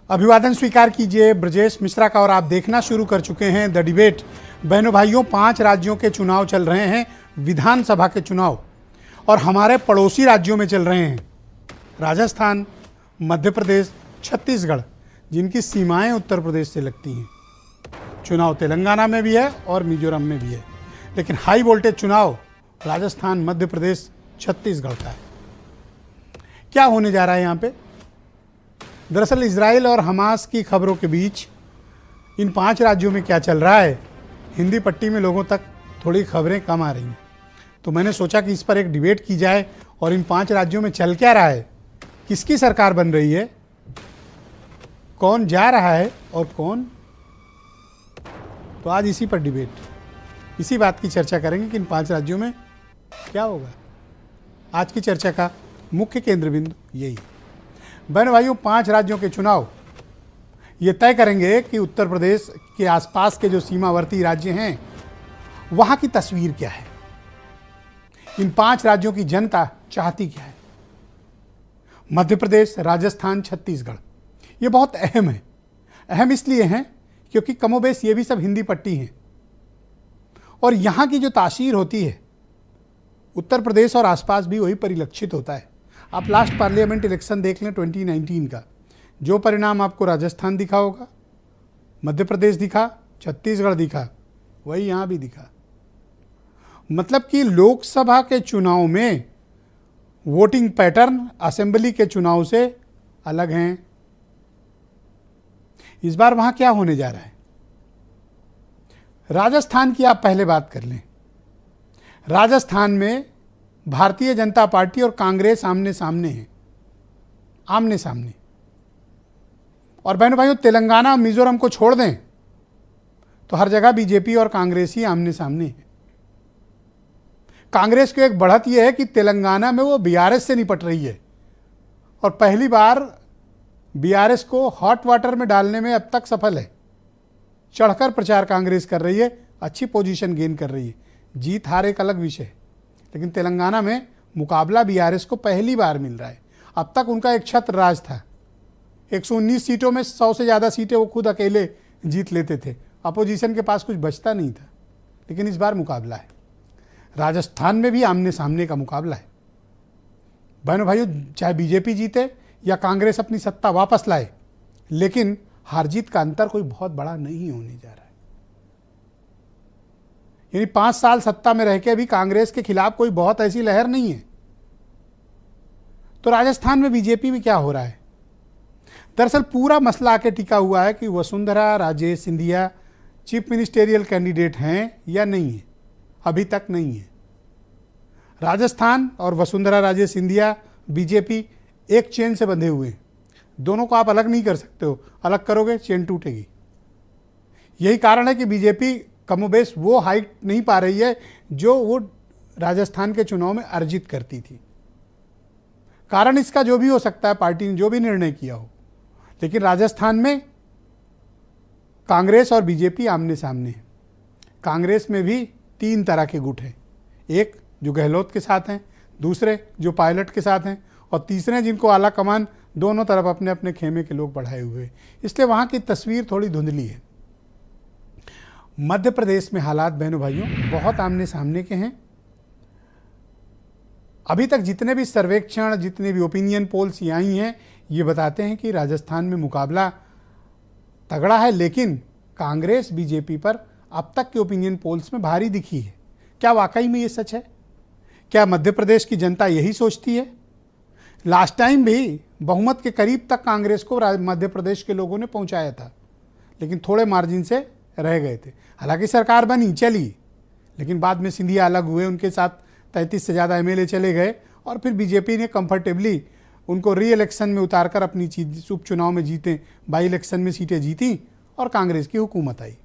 अभिवादन स्वीकार कीजिए ब्रजेश मिश्रा का। और आप देखना शुरू कर चुके हैं द डिबेट। बहनों भाइयों, 5 राज्यों के चुनाव चल रहे हैं, विधानसभा के चुनाव, और हमारे पड़ोसी राज्यों में चल रहे हैं राजस्थान, मध्य प्रदेश, छत्तीसगढ़, जिनकी सीमाएं उत्तर प्रदेश से लगती हैं। चुनाव तेलंगाना में भी है और मिजोरम में भी है, लेकिन हाई वोल्टेज चुनाव राजस्थान, मध्य प्रदेश, छत्तीसगढ़ का है। क्या होने जा रहा है यहाँ पे? दरअसल इजराइल और हमास की खबरों के बीच इन 5 राज्यों में क्या चल रहा है, हिंदी पट्टी में लोगों तक थोड़ी खबरें कम आ रही हैं। तो मैंने सोचा कि इस पर एक डिबेट की जाए और इन 5 राज्यों में चल क्या रहा है, किसकी सरकार बन रही है, कौन जा रहा है और कौन। तो आज इसी पर डिबेट, इसी बात की चर्चा करेंगे कि इन 5 राज्यों में क्या होगा। आज की चर्चा का मुख्य केंद्र बिंदु यही है। बहन भाइयों, 5 राज्यों के चुनाव ये तय करेंगे कि उत्तर प्रदेश के आसपास के जो सीमावर्ती राज्य हैं वहां की तस्वीर क्या है, इन 5 राज्यों की जनता चाहती क्या है। मध्य प्रदेश, राजस्थान, छत्तीसगढ़ ये बहुत अहम है। अहम इसलिए हैं क्योंकि कमोबेश ये भी सब हिंदी पट्टी हैं, और यहाँ की जो तासीर होती है उत्तर प्रदेश और आसपास भी वही परिलक्षित होता है। आप लास्ट पार्लियामेंट इलेक्शन देख लें 2019 का, जो परिणाम आपको राजस्थान दिखा होगा, मध्य प्रदेश दिखा, छत्तीसगढ़ दिखा, वही यहाँ भी दिखा। मतलब कि लोकसभा के चुनाव में वोटिंग पैटर्न असेंबली के चुनाव से अलग हैं। इस बार वहां क्या होने जा रहा है? राजस्थान की आप पहले बात कर लें। राजस्थान में भारतीय जनता पार्टी और कांग्रेस आमने सामने हैं, आमने सामने। और बहनों भाइयों, तेलंगाना, मिजोरम को छोड़ दें तो हर जगह बीजेपी और कांग्रेस ही आमने सामने है। कांग्रेस को एक बढ़त यह है कि तेलंगाना में वो बीआरएस से निपट रही है, और पहली बार बीआरएस को हॉट वाटर में डालने में अब तक सफल है। चढ़कर प्रचार कांग्रेस कर रही है, अच्छी पोजीशन गेन कर रही है। जीत हार एक अलग विषय है, लेकिन तेलंगाना में मुकाबला बीआरएस को पहली बार मिल रहा है। अब तक उनका एक छत्र राज था, 119 सीटों में 100 से ज़्यादा सीटें वो खुद अकेले जीत लेते थे, अपोजिशन के पास कुछ बचता नहीं था। लेकिन इस बार मुकाबला है। राजस्थान में भी आमने सामने का मुकाबला है। बहनों भाइयों, चाहे बीजेपी जीते या कांग्रेस अपनी सत्ता वापस लाए, लेकिन हार जीत का अंतर कोई बहुत बड़ा नहीं होने जा रहा है। यानी 5 साल सत्ता में रह के भी कांग्रेस के खिलाफ कोई बहुत ऐसी लहर नहीं है। तो राजस्थान में बीजेपी में क्या हो रहा है? दरअसल पूरा मसला आके टिका हुआ है कि Vasundhara Raje Scindia chief ministerial candidate हैं या नहीं है। अभी तक नहीं है। राजस्थान और वसुंधरा राजे सिंधिया, बीजेपी एक चेन से बंधे हुए हैं। दोनों को आप अलग नहीं कर सकते हो, अलग करोगे चेन टूटेगी। यही कारण है कि बीजेपी कमोबेश वो हाइट नहीं पा रही है जो वो राजस्थान के चुनाव में अर्जित करती थी। कारण इसका जो भी हो सकता है, पार्टी ने जो भी निर्णय किया हो, लेकिन राजस्थान में कांग्रेस और बीजेपी आमने सामने है। कांग्रेस में भी 3 तरह के गुट हैं, एक जो गहलोत के साथ हैं, दूसरे जो पायलट के साथ हैं, और तीसरे जिनको आला कमान दोनों तरफ अपने अपने खेमे के लोग बढ़ाए हुए हैं। इसलिए वहाँ की तस्वीर थोड़ी धुंधली है। मध्य प्रदेश में हालात बहनों भाइयों बहुत आमने सामने के हैं। अभी तक जितने भी सर्वेक्षण, जितने भी ओपिनियन पोल्स आई हैं, ये बताते हैं कि राजस्थान में मुकाबला तगड़ा है, लेकिन कांग्रेस बीजेपी पर अब तक के ओपिनियन पोल्स में भारी दिखी है। क्या वाकई में ये सच है? क्या मध्य प्रदेश की जनता यही सोचती है? लास्ट टाइम भी बहुमत के करीब तक कांग्रेस को मध्य प्रदेश के लोगों ने पहुंचाया था, लेकिन थोड़े मार्जिन से रह गए थे। हालांकि सरकार बनी, चली, लेकिन बाद में सिंधिया अलग हुए, उनके साथ 33 से ज़्यादा एमएलए चले गए, और फिर बीजेपी ने कंफर्टेबली उनको री इलेक्शन में उतारकर अपनी चीज उपचुनाव में जीते, बाई इलेक्शन में सीटें जीती, और कांग्रेस की हुकूमत आई,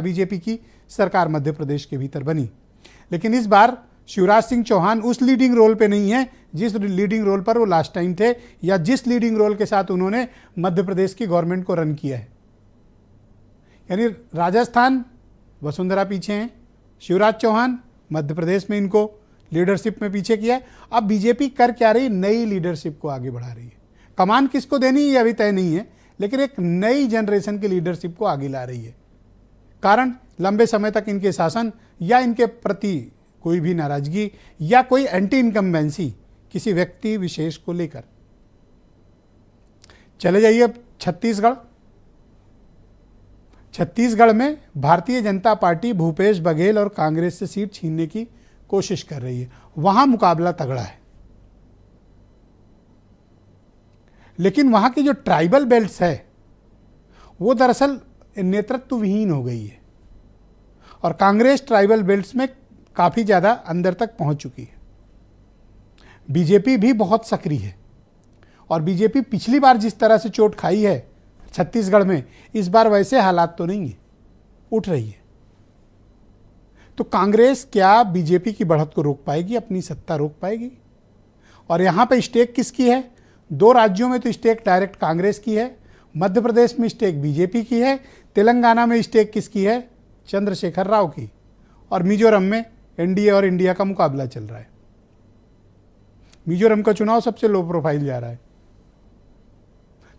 बीजेपी की सरकार मध्य प्रदेश के भीतर बनी। लेकिन इस बार शिवराज सिंह चौहान उस लीडिंग रोल पे नहीं है जिस लीडिंग रोल पर वो लास्ट टाइम थे, या जिस लीडिंग रोल के साथ उन्होंने मध्य प्रदेश की गवर्नमेंट को रन किया है। यानी राजस्थान वसुंधरा पीछे हैं, शिवराज चौहान मध्य प्रदेश में इनको लीडरशिप में पीछे किया है। अब बीजेपी कर क्या रही? नई लीडरशिप को आगे बढ़ा रही है। कमान किसको देनी ये अभी तय नहीं है, लेकिन एक नई जनरेशन की लीडरशिप को आगे ला रही है। कारण लंबे समय तक इनके शासन या इनके प्रति कोई भी नाराजगी या कोई एंटी इनकम्बेंसी किसी व्यक्ति विशेष को लेकर। चले जाइए अब छत्तीसगढ़। छत्तीसगढ़ में भारतीय जनता पार्टी भूपेश बघेल और कांग्रेस से सीट छीनने की कोशिश कर रही है। वहां मुकाबला तगड़ा है, लेकिन वहां की जो ट्राइबल बेल्ट्स है वो दरअसल नेतृत्व विहीन हो गई है और कांग्रेस ट्राइबल बेल्ट्स में काफी ज्यादा अंदर तक पहुंच चुकी है। बीजेपी भी बहुत सक्रिय है और बीजेपी पिछली बार जिस तरह से चोट खाई है छत्तीसगढ़ में, इस बार वैसे हालात तो नहीं है, उठ रही है। तो कांग्रेस क्या बीजेपी की बढ़त को रोक पाएगी, अपनी सत्ता रोक पाएगी? और यहां पे स्टेक किसकी है? 2 राज्यों में तो स्टेक डायरेक्ट कांग्रेस की है, मध्य प्रदेश में स्टेक बीजेपी की है, तेलंगाना में स्टेक किसकी है? चंद्रशेखर राव की, और मिजोरम में एनडीए और इंडिया का मुकाबला चल रहा है। मिजोरम का चुनाव सबसे लो प्रोफाइल जा रहा है।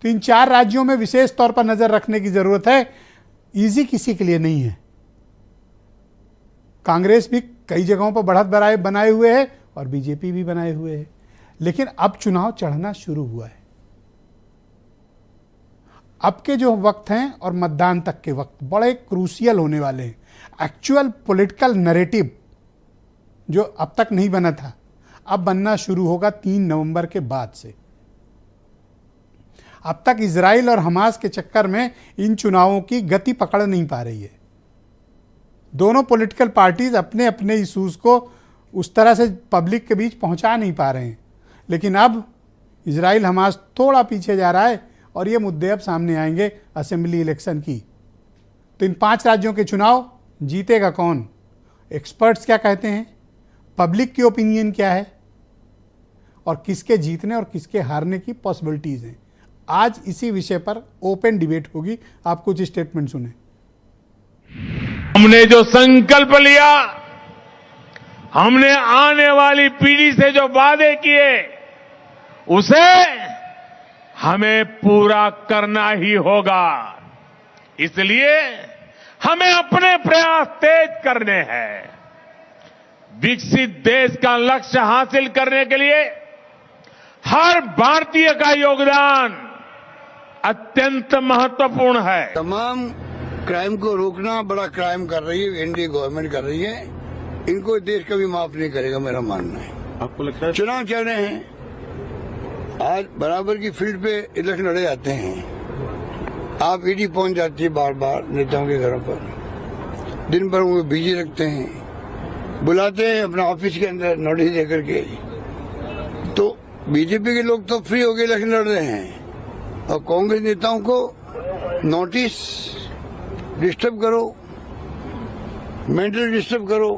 तो इन 4 राज्यों में विशेष तौर पर नजर रखने की जरूरत है। इजी किसी के लिए नहीं है। कांग्रेस भी कई जगहों पर बढ़त बनाए हुए है और बीजेपी भी बनाए हुए है, लेकिन अब चुनाव चढ़ना शुरू हुआ है। अब के जो वक्त हैं और मतदान तक के वक्त बड़े क्रूशियल होने वाले हैं। एक्चुअल पॉलिटिकल नैरेटिव जो अब तक नहीं बना था, अब बनना शुरू होगा 3 नवंबर के बाद से। अब तक इजराइल और हमास के चक्कर में इन चुनावों की गति पकड़ नहीं पा रही है। दोनों पॉलिटिकल पार्टीज अपने अपने इशूज को उस तरह से पब्लिक के बीच पहुंचा नहीं पा रहे हैं, लेकिन अब इजराइल हमास थोड़ा पीछे जा रहा है और ये मुद्दे अब सामने आएंगे असेंबली इलेक्शन की। तो इन 5 राज्यों के चुनाव जीतेगा कौन? एक्सपर्ट्स क्या कहते हैं, पब्लिक की ओपिनियन क्या है और किसके जीतने और किसके हारने की पॉसिबिलिटीज हैं। आज इसी विषय पर ओपन डिबेट होगी। आप कुछ स्टेटमेंट सुने। हमने जो संकल्प लिया, हमने आने वाली पीढ़ी से जो वादे किए, उसे हमें पूरा करना ही होगा। इसलिए हमें अपने प्रयास तेज करने हैं। विकसित देश का लक्ष्य हासिल करने के लिए हर भारतीय का योगदान अत्यंत महत्वपूर्ण है। तमाम क्राइम को रोकना बड़ा क्राइम कर रही है एनडीए गवर्नमेंट, कर रही है। इनको देश कभी माफ नहीं करेगा, मेरा मानना है। आपको लगता है? चुनाव चल रहे हैं, आज बराबर की फील्ड पे इलेक्शन लड़े जाते हैं। आप ईडी पहुंच जाती है बार बार नेताओं के घरों पर, दिन भर उनको बिजी रखते हैं, बुलाते हैं अपना ऑफिस के अंदर नोटिस देकर के। तो बीजेपी के लोग तो फ्री होकर इलेक्शन लड़ रहे हैं और कांग्रेस नेताओं को नोटिस डिस्टर्ब करो, मेंटली डिस्टर्ब करो,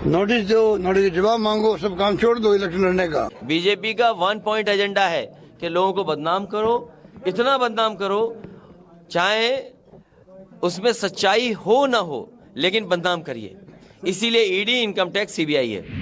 नोटिस दो, नोटिस के जवाब मांगो, सब काम छोड़ दो इलेक्शन लड़ने का। बीजेपी का 1 पॉइंट एजेंडा है कि लोगों को बदनाम करो, इतना बदनाम करो चाहे उसमें सच्चाई हो ना हो, लेकिन बदनाम करिए। इसीलिए ईडी, इनकम टैक्स, सीबीआई है।